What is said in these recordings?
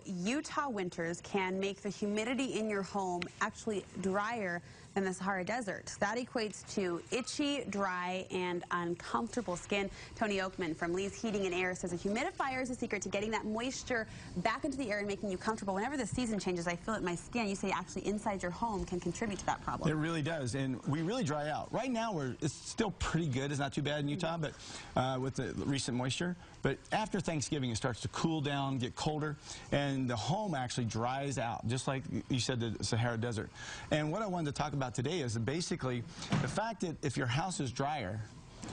Utah winters can make the humidity in your home actually drier than the Sahara Desert. That equates to itchy, dry, and uncomfortable skin. Tony Oakman from Lee's Heating and Air says a humidifier is the secret to getting that moisture back into the air and making you comfortable. Whenever the season changes, I feel it in my skin. You say actually inside your home can contribute to that problem. It really does, and we really dry out. Right now, it's still pretty good. It's not too bad in Utah, but with the recent moisture. But after Thanksgiving, it starts to cool down, get colder, and the home actually dries out, just like you said, the Sahara Desert. And what I wanted to talk about today is basically the fact that if your house is drier,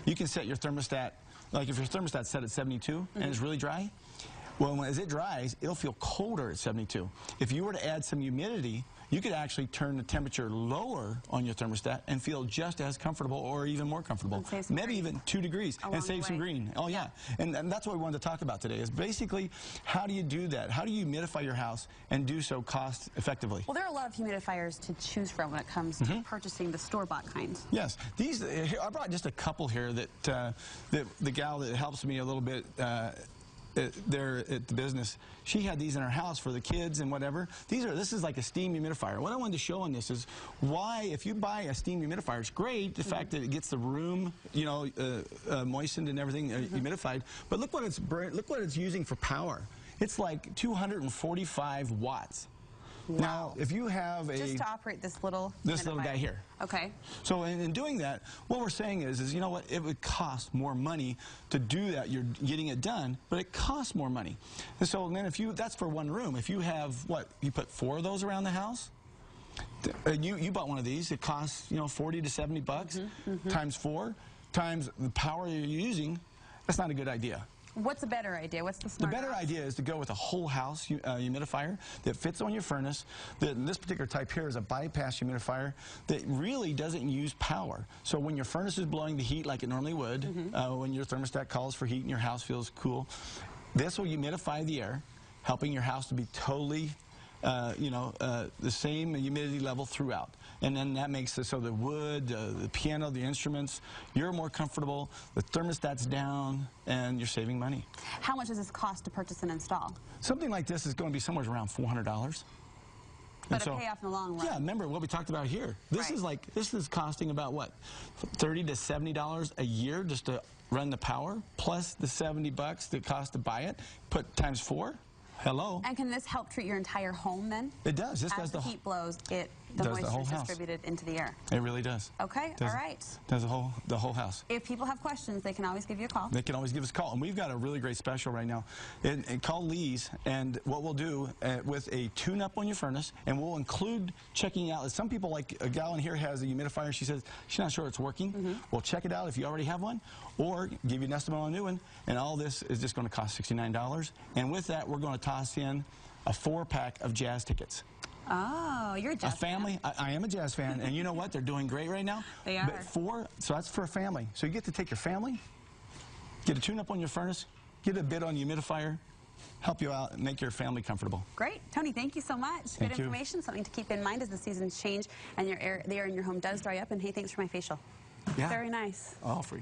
you can set your thermostat, like if your thermostat's set at 72 and it's really dry, well, as it dries, it'll feel colder at 72. If you were to add some humidity, you could actually turn the temperature lower on your thermostat and feel just as comfortable or even more comfortable. Maybe even 2 degrees and save some green. Oh, yeah. And that's what we wanted to talk about today is basically how do you do that? How do you humidify your house and do so cost effectively? Well, there are a lot of humidifiers to choose from when it comes to purchasing the store-bought kinds. Yes. These, I brought just a couple here that the gal that helps me a little bit there at the business, she had these in her house for the kids and whatever. This is like a steam humidifier. What I wanted to show on this is why, if you buy a steam humidifier, it's great, the fact that it gets the room, you know, moistened and everything, humidified. But look what it's using for power. It's like 245 watts. Wow. Now, if you have just to operate this little guy here. Okay. So in doing that, what we're saying is you know what? It would cost more money to do that. You're getting it done, but it costs more money. And so then that's for one room. If you have you put 4 of those around the house. You bought one of these. It costs 40 to 70 bucks times 4 times the power you're using. That's not a good idea. What's a better idea? What's the smart better idea is to go with a whole house humidifier that fits on your furnace. This particular type here is a bypass humidifier that really doesn't use power. So when your furnace is blowing the heat like it normally would, when your thermostat calls for heat and your house feels cool, this will humidify the air, helping your house to be totally the same humidity level throughout. And then that makes it so the wood, the piano, the instruments, you're more comfortable, the thermostat's down, and you're saving money. How much does this cost to purchase and install? Something like this is going to be somewhere around $400. But a payoff in the long run. Yeah, remember what we talked about here. This is costing about what, $30 to $70 a year just to run the power, plus the 70 bucks that cost to buy it, put times 4. Hello. And can this help treat your entire home then? It does. This does the heat blows, the moisture is distributed into the air. It really does. Okay, all right. Does the whole house. If people have questions, they can always give you a call. They can always give us a call. And we've got a really great special right now. Call Lee's, and what we'll do with a tune-up on your furnace, and we'll include checking out. Some people, like a gal in here has a humidifier. She says she's not sure it's working. We'll check it out if you already have one, or give you an estimate on a new one. And all this is just going to cost $69. And with that, we're going to toss in a 4-pack of jazz tickets. Oh, you're a jazz fan. I am a jazz fan, and you know what? They're doing great right now. They are. But so that's for a family. So you get to take your family, get a tune-up on your furnace, get a bid on the humidifier, help you out, and make your family comfortable. Great. Tony, thank you so much. Good information, something to keep in mind as the seasons change and the air in your home does dry up. And hey, thanks for my facial. Yeah. Very nice. All free.